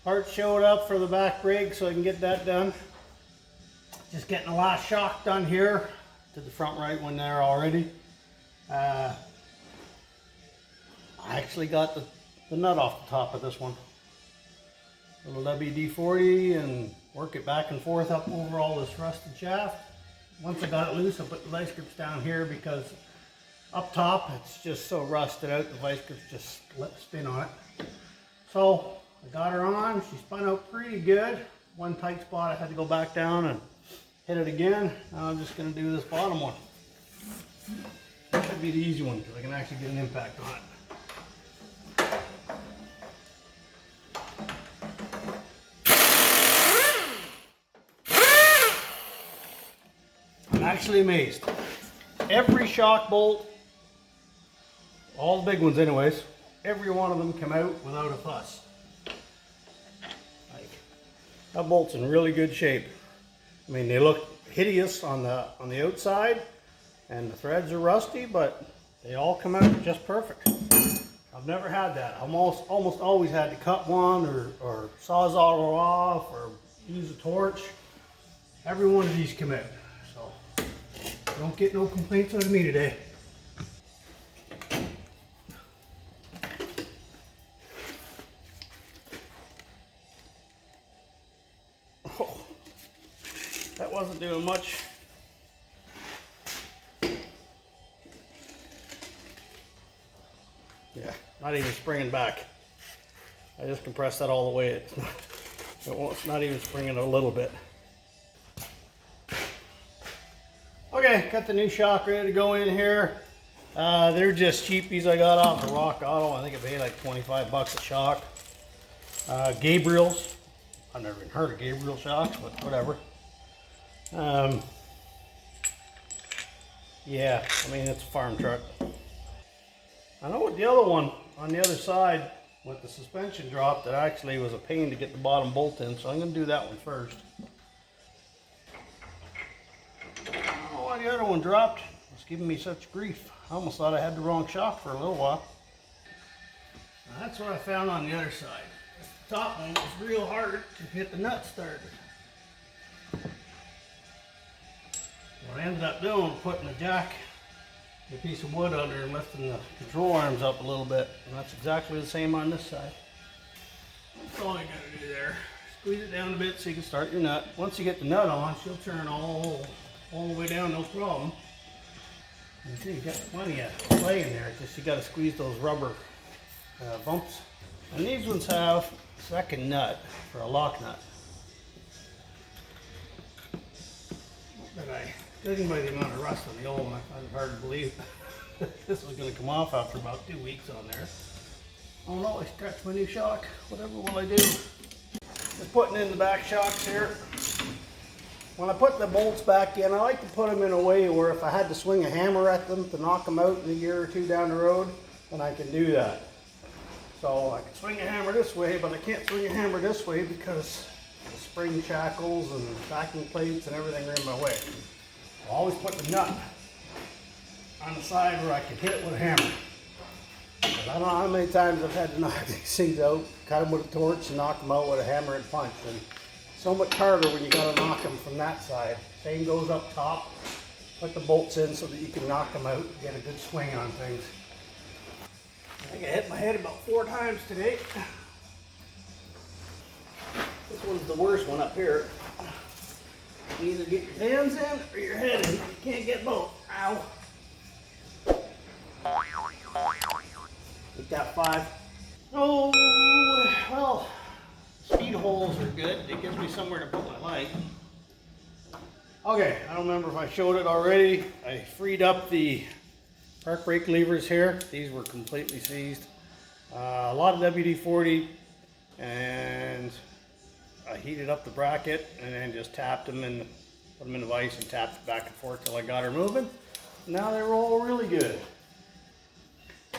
Parts showed up for the back brake, so I can get that done. Just getting the last shock done here. Did the front right one there already. I actually got the nut off the top of this one. Little WD-40 and work it back and forth up over all this rusted shaft. Once I got it loose, I put the vice grips down here because up top it's just so rusted out, the vice grips just spin on it. So I got her on, she spun out pretty good. One tight spot I had to go back down and hit it again. Now I'm just going to do this bottom one. That should be the easy one because I can actually get an impact on it. I'm actually amazed. Every shock bolt, all the big ones anyways, every one of them come out without a fuss. Like, that bolt's in really good shape. I mean, they look hideous on the outside and the threads are rusty, but they all come out just perfect. I've never had that. I've almost always had to cut one or sawzall it off or use a torch. Every one of these come out. So don't get no complaints out of me today. Oh, that wasn't doing much. Yeah, not even springing back. I just compressed that all the way. It's not even springing a little bit. Okay, got the new shock ready to go in here. They're just cheapies I got off the Rock Auto. I think it paid like 25 bucks a shock. Gabriel's. I've never even heard of Gabriel shocks, but whatever. Yeah, I mean, it's a farm truck. I know with the other one on the other side with the suspension drop, that actually was a pain to get the bottom bolt in, so I'm going to do that one first. I don't know why the other one dropped. It's giving me such grief. I almost thought I had the wrong shock for a little while. Now, that's what I found on the other side. The top one was real hard to get the nut started. What I ended up doing was putting the jack, a piece of wood under and lifting the control arms up a little bit. And that's exactly the same on this side. That's all you gotta do there. Squeeze it down a bit so you can start your nut. Once you get the nut on, she'll turn all the way down, no problem. You see, you got plenty of play in there. It's just you gotta squeeze those rubber bumps. And these ones have a second nut for a lock nut. But judging by the amount of rust on the old one, I find it hard to believe this was going to come off after about 2 weeks on there. Oh no, I scratched my new shock. Whatever will I do? Just putting in the back shocks here. When I put the bolts back in, I like to put them in a way where if I had to swing a hammer at them to knock them out in a year or two down the road, then I can do that. So I can swing a hammer this way, but I can't swing a hammer this way because the spring shackles and backing plates and everything are in my way. I'll always put the nut on the side where I can hit it with a hammer. But I don't know how many times I've had to knock these things out, cut them with a torch and knock them out with a hammer and punch. And so much harder when you got to knock them from that side. Same goes up top. Put the bolts in so that you can knock them out and get a good swing on things. I think I hit my head about 4 times today. This one's the worst one up here. You either get your hands in or your head in. You can't get both. Ow. Hit that 5. Oh, well, speed holes are good. It gives me somewhere to put my light. Okay, I don't remember if I showed it already. I freed up the park brake levers here. These were completely seized. A lot of WD-40, and I heated up the bracket and then just tapped them and put them in the vise and tapped it back and forth till I got her moving. Now they roll really good.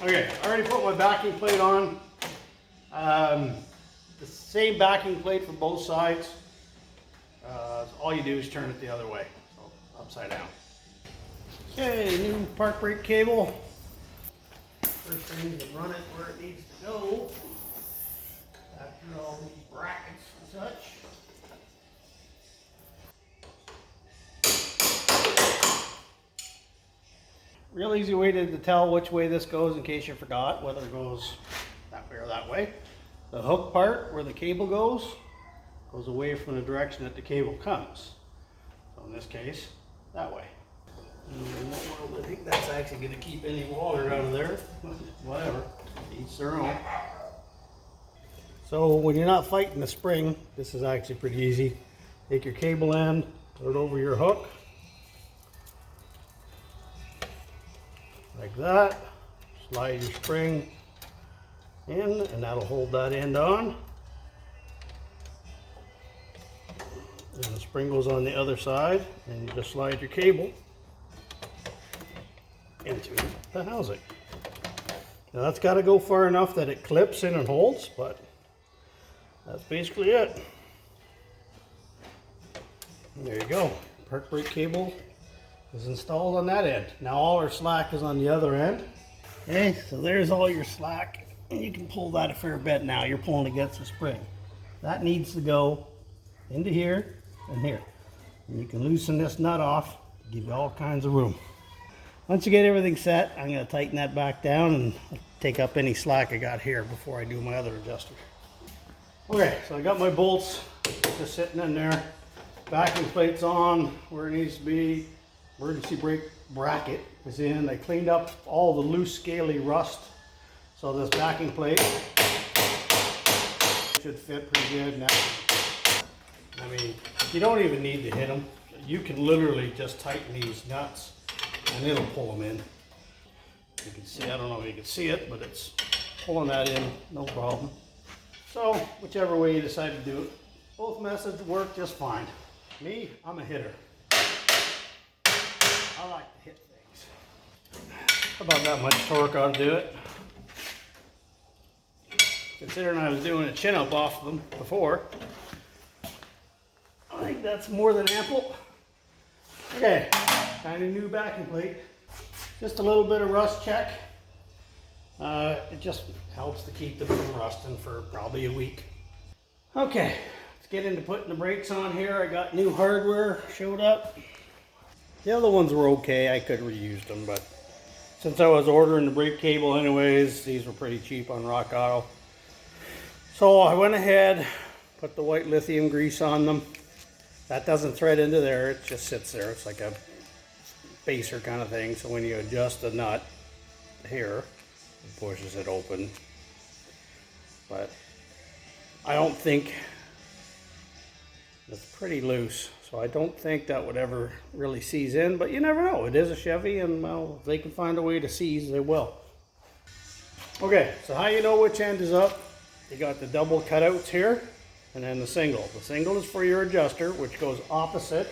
Okay, I already put my backing plate on. The same backing plate for both sides. All you do is turn it the other way, so upside down. Okay, new park brake cable. First thing is to run it where it needs to go. After all these brackets. real easy way to tell which way this goes in case you forgot, whether it goes that way or that way. The hook part where the cable goes away from the direction that the cable comes. So in this case, that way. In that world, I think that's actually going to keep any water out of there. Whatever, each their own. So when you're not fighting the spring, this is actually pretty easy. Take your cable end, put it over your hook. Like that. Slide your spring in, and that'll hold that end on. And the spring goes on the other side, and you just slide your cable into the housing. Now that's got to go far enough that it clips in and holds, but that's basically it. And there you go. Park brake cable is installed on that end. Now all our slack is on the other end. Okay, so there's all your slack, and you can pull that a fair bit now. You're pulling against the spring. That needs to go into here and here. And you can loosen this nut off, give you all kinds of room. Once you get everything set, I'm going to tighten that back down and take up any slack I got here before I do my other adjuster. Okay, so I got my bolts just sitting in there. Backing plate's on where it needs to be. Emergency brake bracket is in. I cleaned up all the loose scaly rust. So this backing plate should fit pretty good now. I mean, you don't even need to hit them. You can literally just tighten these nuts and it'll pull them in. You can see, I don't know if you can see it, but it's pulling that in, no problem. So, whichever way you decide to do it, both methods work just fine. Me, I'm a hitter. I like to hit things. About that much torque ought to do it. Considering I was doing a chin up off of them before, I think that's more than ample. Okay, kind of new backing plate. Just a little bit of rust check. It just helps to keep them from rusting for probably a week. Okay, let's get into putting the brakes on here. I got new hardware showed up. The other ones were okay, I could have reused them, but since I was ordering the brake cable anyways, these were pretty cheap on Rock Auto. So I went ahead, put the white lithium grease on them. That doesn't thread into there, it just sits there. It's like a spacer kind of thing. So when you adjust the nut here, it pushes it open. But I don't think, it's pretty loose. So I don't think that would ever really seize in, but you never know. It is a Chevy, and well, if they can find a way to seize, they will. Okay, so how you know which end is up? You got the double cutouts here, and then the single. The single is for your adjuster, which goes opposite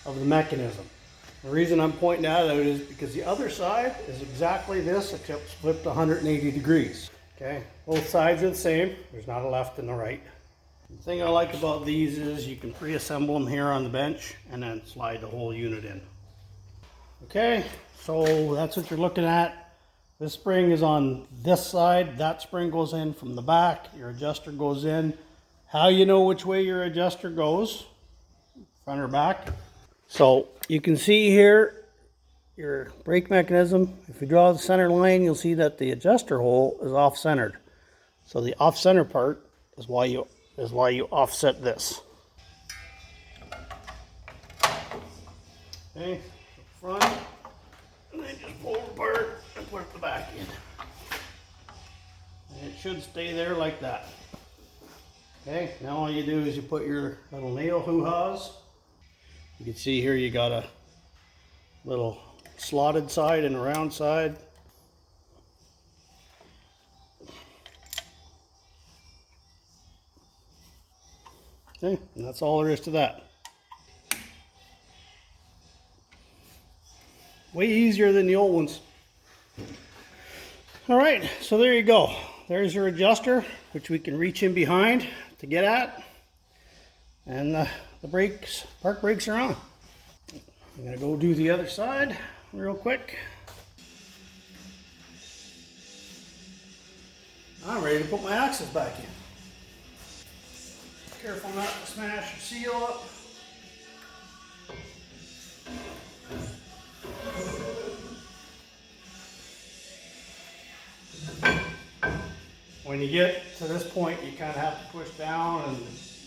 of the mechanism. The reason I'm pointing that out is because the other side is exactly this, except flipped 180 degrees. Okay, both sides are the same. There's not a left and a right. The thing I like about these is you can pre-assemble them here on the bench and then slide the whole unit in. Okay, so that's what you're looking at. This spring is on this side. That spring goes in from the back. Your adjuster goes in. How you know which way your adjuster goes, front or back? So you can see here your brake mechanism. If you draw the center line, you'll see that the adjuster hole is off-centered. So the off-center part is why you offset this. Okay, front, and then just pull it apart and put the back in. And it should stay there like that. Okay, now all you do is you put your little nail hoo-haws. You can see here you got a little slotted side and a round side. Okay, and that's all there is to that. Way easier than the old ones. All right, so there you go. There's your adjuster, which we can reach in behind to get at. And the brakes, park brakes are on. I'm gonna go do the other side real quick. I'm ready to put my axles back in. Careful not to smash your seal up. when you get to this point, you kind of have to push down and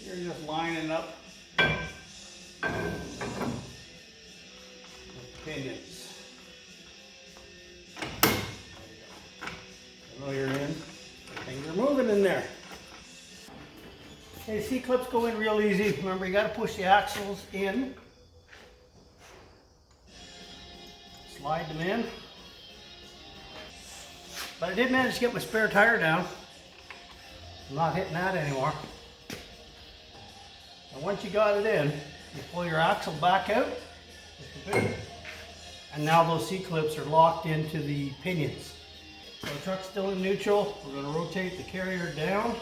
you're just lining up the pinions. I know you're in. Things are moving in there. Okay, C-clips go in real easy. Remember, you got to push the axles in. Slide them in. But I did manage to get my spare tire down. I'm not hitting that anymore. And once you got it in, you pull your axle back out. And now those C-clips are locked into the pinions. So the truck's still in neutral. We're going to rotate the carrier down.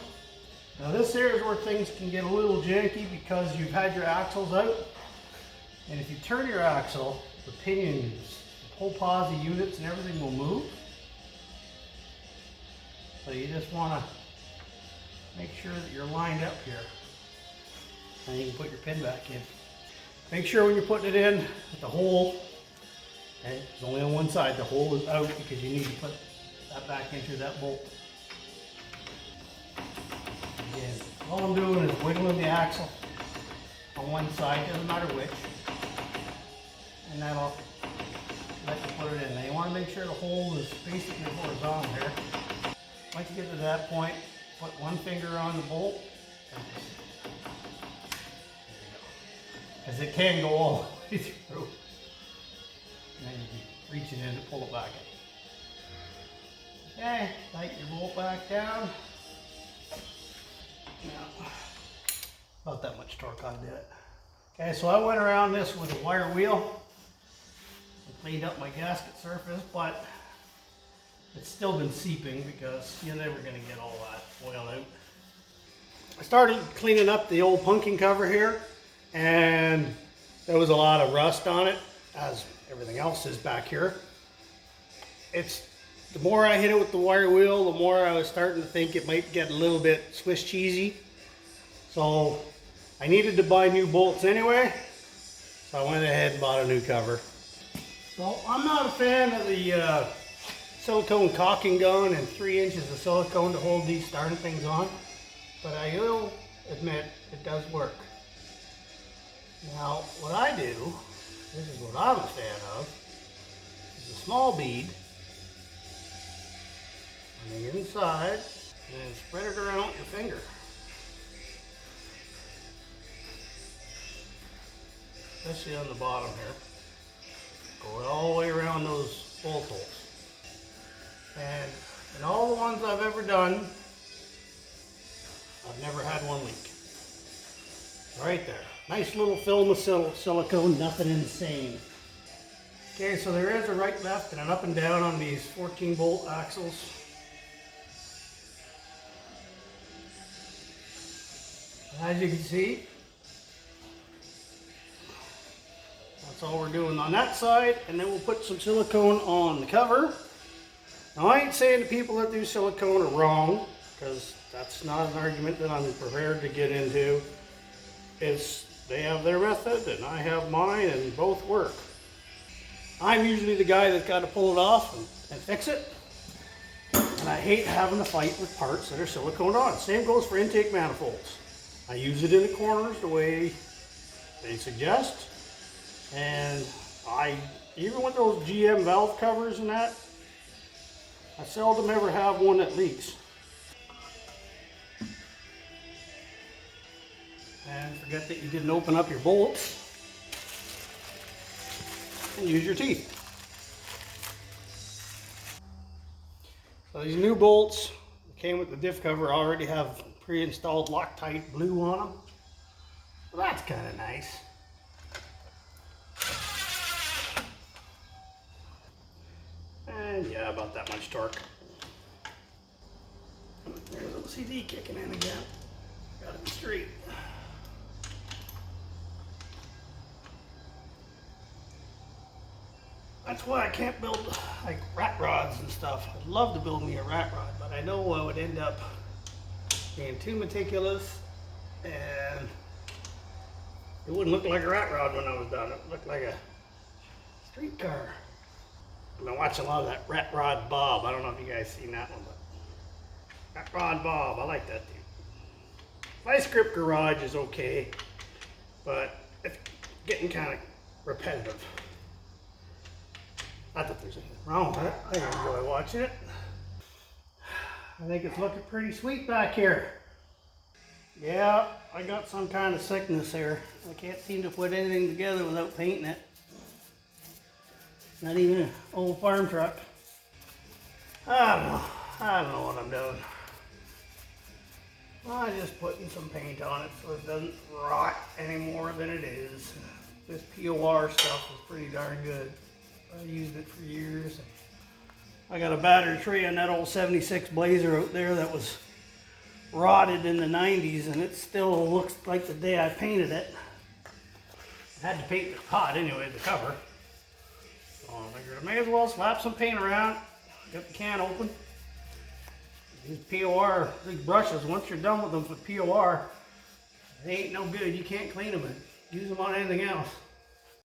Now this here is where things can get a little janky because you've had your axles out. And if you turn your axle, the pinions, the whole posi units and everything will move. So you just want to make sure that you're lined up here. And you can put your pin back in. Make sure when you're putting it in that the hole, okay, it's only on one side, the hole is out because you need to put that back into that bolt. Again, all I'm doing is wiggling the axle on one side, doesn't matter which, and that'll let you put it in. Now you want to make sure the hole is basically horizontal here. Once you get to that point, put one finger on the bolt, as it can go all the way through. And then you can reach it in to pull it back in. Okay, tighten your bolt back down. Now, about that much torque on it. Okay, so I went around this with a wire wheel and cleaned up my gasket surface, but it's still been seeping because you're never going to get all that oil out. I started cleaning up the old pumpkin cover here, and there was a lot of rust on it, as everything else is back here. The more I hit it with the wire wheel, the more I was starting to think it might get a little bit Swiss cheesy. So I needed to buy new bolts anyway, so I went ahead and bought a new cover. So I'm not a fan of the silicone caulking gun and 3 inches of silicone to hold these darn things on, but I will admit it does work. Now what I do, this is what I'm a fan of, is a small bead on the inside, and then spread it around your finger. Especially on the bottom here. Go all the way around those bolt holes. And in all the ones I've ever done, I've never had one leak. Right there. Nice little film of silicone, nothing insane. Okay, so there is a right, left, and an up and down on these 14 bolt axles. As you can see, that's all we're doing on that side, and then we'll put some silicone on the cover. Now I ain't saying the people that do silicone are wrong, because that's not an argument that I'm prepared to get into. They have their method and I have mine, and both work. I'm usually the guy that's got to pull it off and fix it. And I hate having to fight with parts that are silicone on. Same goes for intake manifolds. I use it in the corners the way they suggest. And even with those GM valve covers and that, I seldom ever have one that leaks. And forget that you didn't open up your bolts, and use your teeth. So these new bolts came with the diff cover, already have pre-installed Loctite blue on them. So that's kind of nice. And yeah, about that much torque. There's OCD kicking in again. Gotta be straight. That's why I can't build like rat rods and stuff. I'd love to build me a rat rod, but I know I would end up being too meticulous, and it wouldn't look like a rat rod when I was done. It would look like a street car. I've been watching a lot of that Rat Rod Bob. I don't know if you guys seen that one, but That Rod Bob, I like that thing. Vice Grip Garage is okay, but it's getting kind of repetitive. Not that there's anything wrong with it. I enjoy watching it. I think it's looking pretty sweet back here. Yeah, I got some kind of sickness here. I can't seem to put anything together without painting it. Not even an old farm truck. I don't know what I'm doing. I'm just putting some paint on it so it doesn't rot any more than it is. This POR stuff is pretty darn good. I've used it for years. I got a battery tray on that old 76 Blazer out there that was rotted in the 90s, and it still looks like the day I painted it. I had to paint the pot anyway, the cover. So I figured I may as well slap some paint around. Got the can open. These POR, these brushes, once you're done with them with POR, they ain't no good. You can't clean them and use them on anything else.